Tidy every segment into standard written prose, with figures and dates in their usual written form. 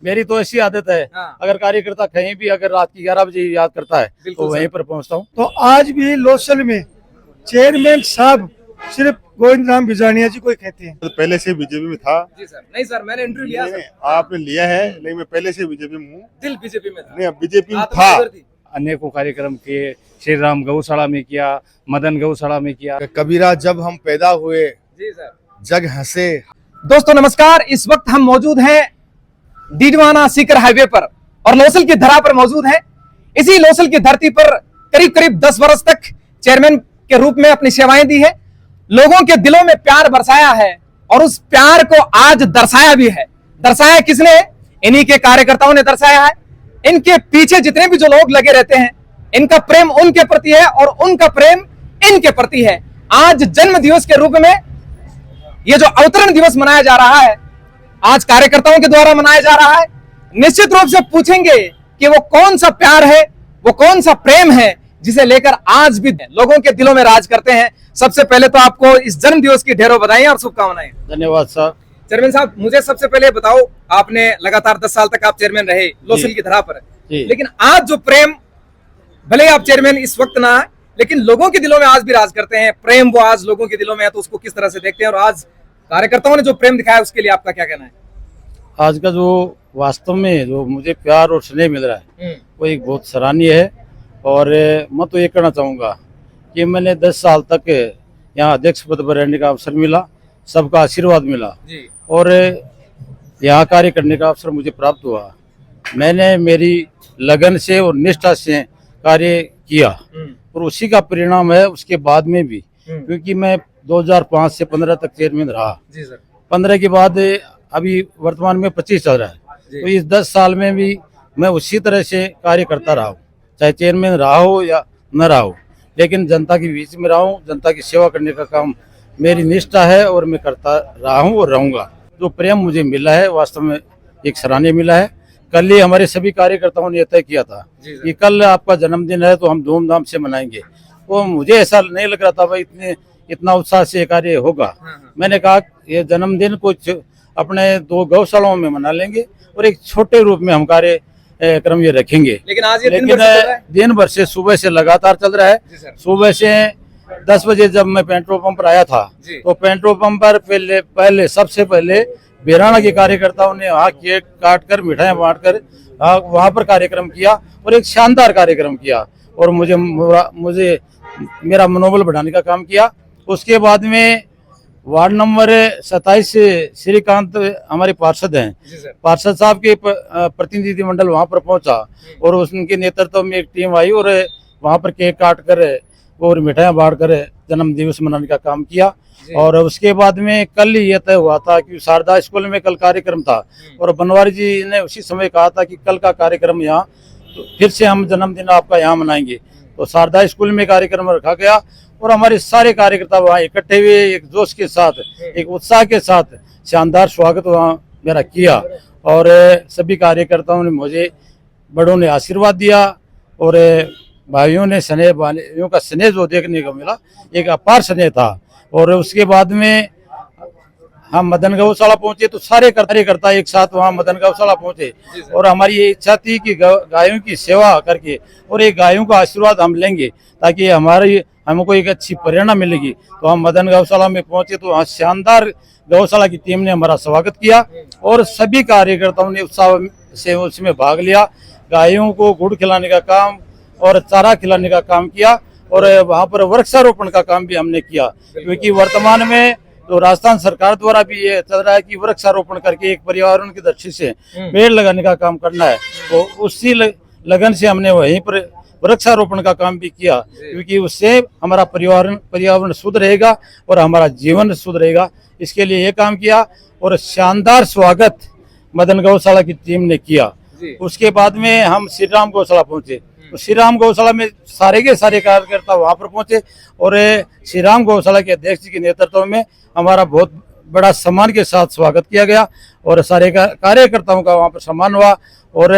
मेरी तो ऐसी आदत है, हाँ। अगर कार्यकर्ता कहीं भी अगर रात की 11 बजे याद करता है बिल्कुल तो वहीं सर। पर पहुंचता हूँ। तो आज भी लोसल में चेयरमैन साहब सिर्फ गोविंद राम बिजानिया जी को ही कहते हैं। तो पहले से बीजेपी में था। जी सर, नहीं सर मैंने इंटरव्यू लिया नहीं, सर। नहीं, आपने लिया है, लेकिन मैं पहले से बीजेपी में हूँ। दिल बीजेपी में था। नहीं, बीजेपी में आत्मा था। उधर थी। अनेकों कार्यक्रम किए, श्री राम गौशाला में किया, मदन गौशाला में किया। कबीरा जब हम पैदा हुए जी सर। जग हंसे। दोस्तों नमस्कार, इस वक्त हम मौजूद हैं डीडवाना सीकर हाईवे पर और लोसल की धरा पर मौजूद हैं। इसी लोसल की धरती पर करीब करीब 10 वर्ष तक चेयरमैन के रूप में अपनी सेवाएं दी है, लोगों के दिलों में प्यार बरसाया है और उस प्यार को आज दर्शाया भी है। दर्शाया किसने? इन्हीं के कार्यकर्ताओं ने दर्शाया है। इनके पीछे जितने भी जो लोग लगे रहते हैं, इनका प्रेम उनके प्रति है और उनका प्रेम इनके प्रति है। आज जन्म दिवस के रूप में ये जो अवतरण दिवस मनाया जा रहा है, आज कार्यकर्ताओं के द्वारा मनाया जा रहा है। निश्चित रूप से पूछेंगे कि वो कौन सा प्यार है, वो कौन सा प्रेम है जिसे लेकर आज भी लोगों के दिलों में राज करते हैं। सबसे पहले तो आपको इस जन्म दिवस की ढेरों बधाई और शुभकामनाएं। धन्यवाद साहब। चेयरमैन साहब, मुझे सबसे पहले बताओ, आपने लगातार 10 साल तक आप चेयरमैन रहे लोसल की धरा पर, लेकिन आज जो प्रेम, भले आप चेयरमैन इस वक्त ना है, लेकिन लोगों के दिलों में आज भी राज करते हैं, प्रेम वो आज लोगों के दिलों में है, तो उसको किस तरह से देखते हैं और आज कार्यकर्ताओं ने जो प्रेम दिखाया उसके लिए आपका क्या कहना है? आज का जो वास्तव में जो मुझे प्यार और स्नेह मिल रहा है वो एक बहुत सराहनीय है। और मैं तो ये कहना चाहूँगा कि मैंने 10 साल तक यहाँ अध्यक्ष पद पर रहने का अवसर मिला, सबका आशीर्वाद मिला जी। और यहाँ कार्य करने का अवसर मुझे प्राप्त हुआ। मैंने मेरी लगन से और निष्ठा से कार्य किया और उसी का परिणाम है उसके बाद में भी, क्योंकि मैं 2005 से 15 तक चेयरमैन रहा जी सर। 15 के बाद अभी वर्तमान में 25 चल रहा है, तो इस 10 साल में भी मैं उसी तरह से कार्य करता रहा हूँ, चाहे चेयरमैन रहा हो या न रहा हो, लेकिन जनता के बीच में रहा हूँ। जनता की सेवा करने का काम मेरी निष्ठा है और मैं करता रहा हूँ और रहूँगा। जो प्रेम मुझे मिला है वास्तव में एक सराहनीय मिला है। कल ही हमारे सभी कार्यकर्ताओं ने तय किया था कि कल आपका जन्मदिन है तो हम धूमधाम से मनाएंगे। तो मुझे ऐसा नहीं लग रहा था भाई इतना उत्साह से कार्य होगा। मैंने कहा ये जन्मदिन कुछ अपने 2 गौशालाओं में मना लेंगे और एक छोटे रूप में हम कार्यक्रम ये रखेंगे। लेकिन आज ये दिन भर से सुबह से लगातार चल रहा है। सुबह से 10 बजे जब मैं पेट्रोल पंप पर आया था तो पेट्रोल पंप पर पहले सबसे पहले बेराना के कार्यकर्ताओं ने वहाँ केक काट कर मिठाइयाँ बांट कर वहाँ पर कार्यक्रम किया और एक शानदार कार्यक्रम किया और मुझे मेरा मनोबल बढ़ाने का काम किया। उसके बाद में वार्ड नंबर 27 से श्रीकांत हमारे पार्षद हैं, पार्षद साहब के प्रतिनिधि मंडल वहाँ पर पहुँचा और उनके नेतृत्व में एक टीम आई और वहाँ पर केक काट कर और मिठाइयाँ बांट कर जन्म दिवस मनाने का काम किया। और उसके बाद में कल ही ये तय हुआ था कि शारदा स्कूल में कल कार्यक्रम था और बनवारी जी ने उसी समय कहा था कि कल का कार्यक्रम यहाँ तो फिर से हम जन्मदिन आपका यहाँ मनाएंगे। तो शारदा स्कूल में कार्यक्रम रखा गया और हमारे सारे कार्यकर्ता वहाँ इकट्ठे हुए, एक जोश के साथ, एक उत्साह के साथ शानदार स्वागत वहाँ मेरा किया और सभी कार्यकर्ताओं ने मुझे, बड़ों ने आशीर्वाद दिया और भाइयों ने स्नेह, भाइयों का स्नेह जो देखने को मिला एक अपार स्नेह था। और उसके बाद में हम मदन गौशाला पहुंचे तो सारे कार्यकर्ता एक साथ वहाँ मदन गौशाला पहुंचे और हमारी ये इच्छा थी कि गायों की सेवा करके और एक गायों का आशीर्वाद हम लेंगे ताकि हमको एक अच्छी प्रेरणा मिलेगी। तो हम मदन गौशाला में पहुंचे तो वहाँ शानदार गौशाला की टीम ने हमारा स्वागत किया और सभी कार्यकर्ताओं ने उत्साह से उसमें भाग लिया। गायों को गुड़ खिलाने का काम और चारा खिलाने का काम किया और वहाँ पर वृक्षारोपण का काम भी हमने किया, क्योंकि वर्तमान में तो राजस्थान सरकार द्वारा भी ये चल रहा है कि वृक्षारोपण करके एक पर्यावरण की दृष्टि से पेड़ लगाने का काम करना है। तो उसी लगन से हमने वहीं पर वृक्षारोपण का काम भी किया, क्योंकि उससे हमारा पर्यावरण शुद्ध रहेगा और हमारा जीवन शुद्ध रहेगा। इसके लिए ये काम किया और शानदार स्वागत मदन गौशाला की टीम ने किया। उसके बाद में हम श्री राम गौशाला पहुंचे तो श्री राम गौशाला में सारे के सारे कार्यकर्ता वहां पर पहुंचे और श्री राम गौशाला के अध्यक्ष जी के नेतृत्व में हमारा बहुत बड़ा सम्मान के साथ स्वागत किया गया और सारे कार्यकर्ताओं का वहां पर सम्मान हुआ। और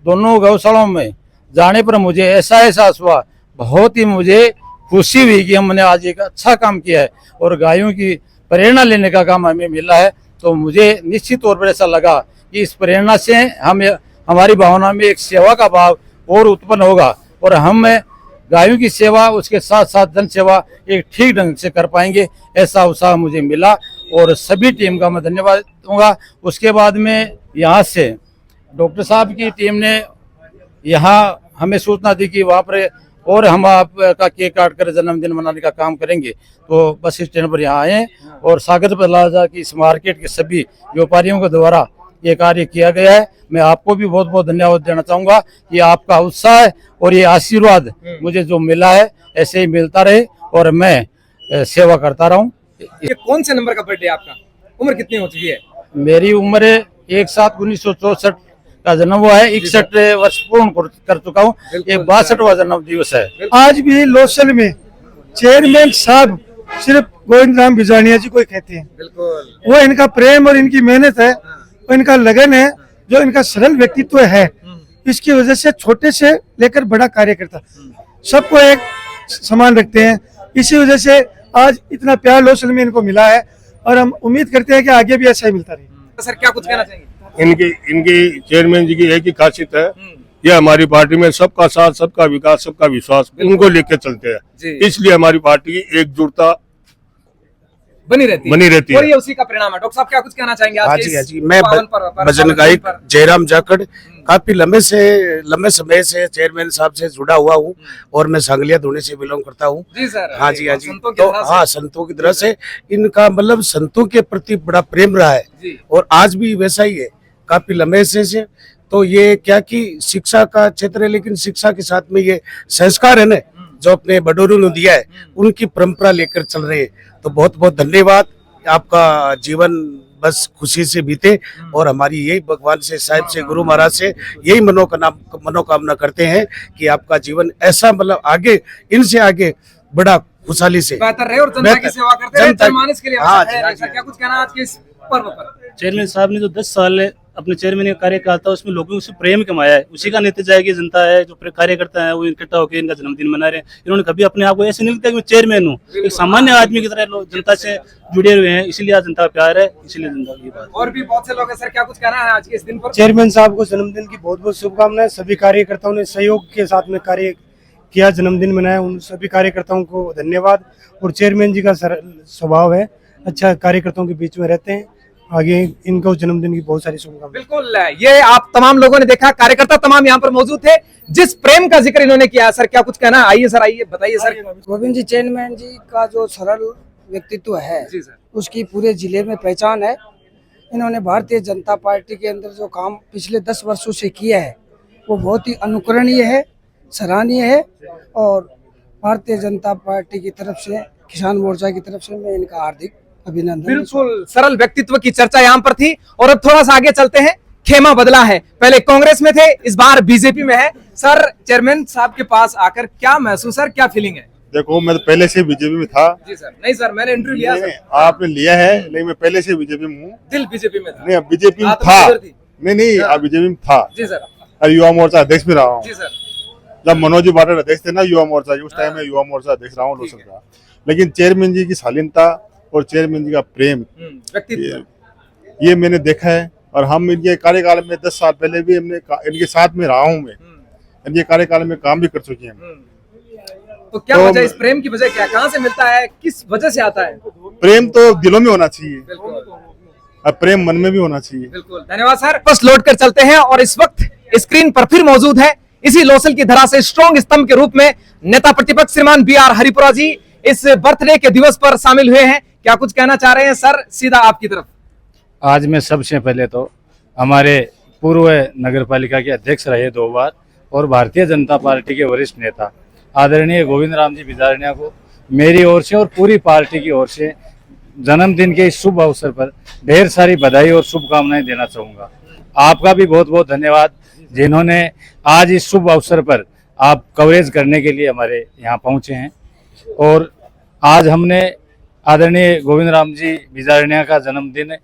दोनों गौशालाओं में जाने पर मुझे ऐसा एहसास हुआ, बहुत ही मुझे खुशी हुई कि हमने आज एक अच्छा काम किया है और गायों की प्रेरणा लेने का काम हमें मिला है। तो मुझे निश्चित तौर पर ऐसा लगा इस प्रेरणा से हम हमारी भावना में एक सेवा का भाव और उत्पन्न होगा और हम गायों की सेवा उसके साथ साथ जन सेवा एक ठीक ढंग से कर पाएंगे, ऐसा उत्साह मुझे मिला और सभी टीम का मैं धन्यवाद दूंगा। उसके बाद में यहाँ से डॉक्टर साहब की टीम ने यहाँ हमें सूचना दी कि वहाँ पर और हम आपका केक काट कर जन्मदिन मनाने का काम करेंगे, तो बस स्टैंड पर यहाँ आए और सागर प्लाजा की इस मार्केट के सभी व्यापारियों के द्वारा ये कार्य किया गया है। मैं आपको भी बहुत बहुत धन्यवाद देना चाहूँगा। ये आपका उत्साह और ये आशीर्वाद मुझे जो मिला है ऐसे ही मिलता रहे और मैं सेवा करता रहूँ। ये कौन से नंबर का बर्थडे आपका? उम्र कितनी हो चुकी है? मेरी उम्र 1/7/1964 का जन्म हुआ है, 61 वर्ष पूर्ण कर चुका हूँ। ये 62वां जन्म दिवस है। आज भी लोसल में चेयरमैन साहब सिर्फ गोविंद राम बिजानिया जी को ही कहते हैं। बिल्कुल। वो इनका प्रेम और इनकी मेहनत है, वो इनका लगन है, जो इनका सरल व्यक्तित्व है, इसकी वजह से छोटे से लेकर बड़ा कार्यकर्ता सबको एक समान रखते हैं। इसी वजह से आज इतना प्यार लोसल में इनको मिला है और हम उम्मीद करते हैं कि आगे भी ऐसा ही मिलता रहे। तो सर क्या कुछ कहना चाहेंगे? इनकी चेयरमैन जी की एक ही खासियत है, ये हमारी पार्टी में सबका साथ, सबका विकास, सबका विश्वास उनको लेके चलते हैं, इसलिए हमारी पार्टी की एकजुटता बनी रहती है। है। और ये उसी का परिणाम है। डॉक्टर साहब क्या कुछ कहना चाहेंगे? हाँ आज जी, के हाँ इस जी। मैं पावन पर्व भजन गायक जयराम जाखड़ काफी लंबे समय से चेयरमैन साहब से जुड़ा हुआ हूँ और मैं सांगलिया धोने से बिलोंग करता हूँ। जी सर। हाँ जी, हाँ जी। संतों की तो तरह से। हाँ, संतों की तरह से इनका मतलब संतों के प्रति बड़ा प्रेम रहा है जी। और आज भी वैसा ही है, काफी लंबे से। तो ये क्या कि शिक्षा का क्षेत्र है, लेकिन शिक्षा के साथ में ये संस्कार है ना जो अपने बड़ों ने दिया है, उनकी परंपरा लेकर चल रहे हैं। तो बहुत बहुत धन्यवाद। आपका जीवन बस खुशी से बीते और हमारी यही भगवान से, साहिब से, गुरु महाराज से यही मनोकामना करते हैं कि आपका जीवन ऐसा मतलब आगे, इनसे आगे बड़ा खुशहाली से बेहतर रहे और जनता की सेवा करते रहे, जनमानस के लिए हाँ आवश्यक जी, है। हाँ जी, सर क्या कुछ कहना आज के इस पर्व पर? चेयरमैन साहब ने जो 10 साल अपने चेयरमैन का कार्य कहा था, उसमें लोगों से प्रेम कमाया है, उसी का नतीजा है कि जनता है जो कार्यकर्ता है वो इकट्ठा होकर इनका जन्मदिन मना रहे हैं। इन्होंने कभी अपने आप को ऐसे नहीं लगता कि मैं चेयरमैन हूँ, एक सामान्य आदमी की तरह लोग जनता से जुड़े हुए हैं, इसीलिए आज जनता का प्यार है, इसीलिए जनता की बात। और भी बहुत से लोग हैं। सर क्या कुछ कहना है आज के इस दिन पर? चेयरमैन साहब को जन्मदिन की बहुत बहुत शुभकामनाएं। सभी कार्यकर्ताओं ने सहयोग के साथ में कार्य किया, जन्मदिन मनाया, उन सभी कार्यकर्ताओं को धन्यवाद। और चेयरमैन जी का सरल स्वभाव है, अच्छा कार्यकर्ताओं के बीच में रहते हैं। आगे इनको जन्मदिन की बहुत सारी शुभकामनाएं। बिल्कुल, ये आप तमाम लोगों ने देखा, कार्यकर्ता तमाम यहाँ पर मौजूद थे, जिस प्रेम का जिक्र इन्होंने किया। सर क्या कुछ कहना? आइए सर, आइए बताइए सर। गोविंद जी चेयरमैन जी का जो सरल व्यक्तित्व है, जी सर। उसकी पूरे जिले में पहचान है। इन्होंने भारतीय जनता पार्टी के अंदर जो काम पिछले 10 वर्षों से किया है वो बहुत ही अनुकरणीय है, सराहनीय है। और भारतीय जनता पार्टी की तरफ से, किसान मोर्चा की तरफ से मैं इनका हार्दिक अभिनंदन। बिल्कुल, सरल व्यक्तित्व की चर्चा यहाँ पर थी। और अब थोड़ा सा आगे चलते हैं। खेमा बदला है, पहले कांग्रेस में थे, इस बार बीजेपी में है। सर चेयरमैन साहब के पास आकर क्या महसूस, सर क्या फीलिंग है? देखो, मैं तो पहले से बीजेपी में था। जी सर। नहीं सर, मैंने इंटरव्यू लिया नहीं, सर। आपने लिया है, लेकिन मैं पहले से बीजेपी में हूँ। दिल बीजेपी में था। नहीं, बीजेपी में आत्मा था। उधर थी। नहीं, आप बीजेपी में था। जी सर। और युवा मोर्चा अध्यक्ष भी रहा हूँ। जी सर। जब मनोज जी बाटर अध्यक्ष थे ना युवा मोर्चा, उस टाइम में युवा मोर्चा अध्यक्ष रहा हूँ लोसल का। लेकिन चेयरमैन जी की शालीनता और चेयरमैन जी का प्रेम, व्यक्तित्व ये मैंने देखा है। और हम इनके कार्यकाल में 10 साल पहले भी हमने इनके साथ में रहा हूँ। मैं इनके कार्यकाल में काम भी कर चुके हैं। तो क्या वजह, इस प्रेम की वजह क्या, कहाँ से मिलता है, किस वजह से आता है? प्रेम तो दिलों में होना चाहिए बिल्कुल और प्रेम मन में भी होना चाहिए। बिल्कुल। धन्यवाद सर। बस लौट कर चलते हैं और इस वक्त स्क्रीन पर फिर मौजूद है इसी लोसल की धरा से स्ट्रॉन्ग स्तंभ के रूप में नेता प्रतिपक्ष श्रीमान BR हरिपुरा जी इस बर्थडे के दिवस पर शामिल हुए हैं। क्या कुछ कहना चाह रहे हैं सर? सीधा आपकी तरफ। आज मैं सबसे पहले तो हमारे पूर्व नगर पालिका के अध्यक्ष रहे 2 बार और भारतीय जनता पार्टी के वरिष्ठ नेता आदरणीय गोविंद राम जी बिजारनिया को मेरी ओर से और पूरी पार्टी की ओर से जन्मदिन के इस शुभ अवसर पर ढेर सारी बधाई और शुभकामनाएं देना चाहूँगा। आपका भी बहुत बहुत धन्यवाद, जिन्होंने आज इस शुभ अवसर पर आप कवरेज करने के लिए हमारे यहाँ पहुँचे हैं। और आज हमने आदरणीय गोविंद राम जी बिजारनिया का जन्मदिन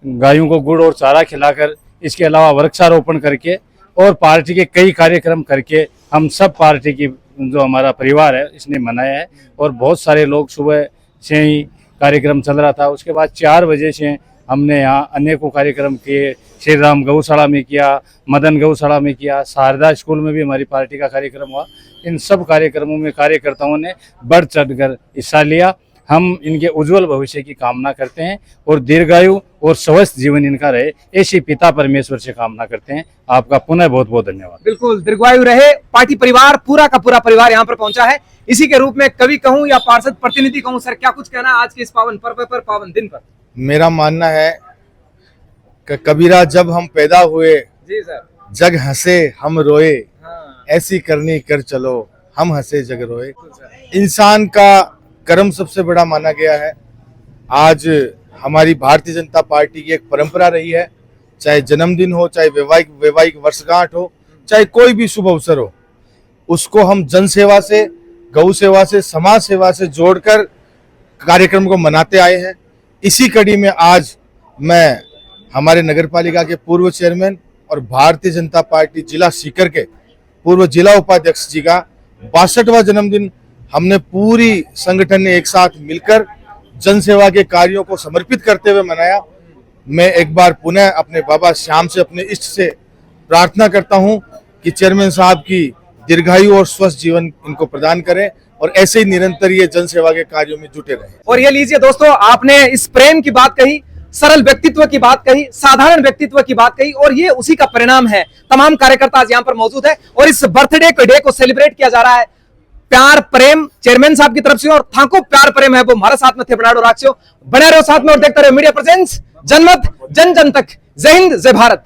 गायों को गुड़ और चारा खिलाकर, इसके अलावा वृक्षारोपण करके और पार्टी के कई कार्यक्रम करके हम सब पार्टी की जो हमारा परिवार है इसने मनाया है। और बहुत सारे लोग, सुबह से ही कार्यक्रम चल रहा था, उसके बाद 4 बजे से हमने यहाँ अनेकों कार्यक्रम किए। श्री राम गौशाला में किया, मदन गौशाला में किया, शारदा स्कूल में भी हमारी पार्टी का कार्यक्रम हुआ। इन सब कार्यक्रमों में कार्यकर्ताओं ने बढ़ चढ़कर हिस्सा लिया। हम इनके उज्जवल भविष्य की कामना करते हैं और दीर्घायु और स्वस्थ जीवन इनका रहे, ऐसी पिता परमेश्वर से कामना करते हैं। आपका पुनः बहुत बहुत धन्यवाद। बिल्कुल, दीर्घायु रहे। पार्टी परिवार, पूरा का पूरा परिवार यहाँ पर पहुंचा है। इसी के रूप में कवि कहूं या पार्षद प्रतिनिधि कहूं, सर क्या कुछ कहना है आज के इस पावन पर्व पर, पावन दिन पर? मेरा मानना है कि कबीरा जब हम पैदा हुए, जी सर। जग हंसे हम रोए, ऐसी करनी कर चलो, हम हंसे जग रोए। इंसान का कर्म सबसे बड़ा माना गया है। आज हमारी भारतीय जनता पार्टी की एक परंपरा रही है, चाहे जन्मदिन हो, चाहे वैवाहिक वर्षगांठ हो, चाहे कोई भी शुभ अवसर हो, उसको हम जन सेवा से, गौ सेवा से, समाज सेवा से जोड़कर कार्यक्रम को मनाते आए हैं। इसी कड़ी में आज मैं हमारे नगरपालिका के पूर्व चेयरमैन और भारतीय जनता पार्टी जिला सीकर के पूर्व जिला उपाध्यक्ष जी का 62वां जन्मदिन हमने पूरी संगठन ने एक साथ मिलकर जन सेवा के कार्यों को समर्पित करते हुए मनाया। मैं एक बार पुनः अपने बाबा श्याम से, अपने इष्ट से प्रार्थना करता हूं कि चेयरमैन साहब की दीर्घायु और स्वस्थ जीवन इनको प्रदान करें और ऐसे ही निरंतर ये जन सेवा के कार्यों में जुटे रहें। और ये लीजिए दोस्तों, आपने इस प्रेम की बात कही, सरल व्यक्तित्व की बात कही, साधारण व्यक्तित्व की बात कही, और ये उसी का परिणाम है। तमाम कार्यकर्ता आज यहाँ पर मौजूद है और इस बर्थडे डे को सेलिब्रेट किया जा रहा है। प्यार प्रेम चेयरमैन साहब की तरफ से, और थाको प्यार प्रेम है वो हमारे साथ में थे। बना रहो साथ में और देखते रहो मीडिया प्रेजेंस, जनमत जन जन तक। जय हिंद, जय भारत।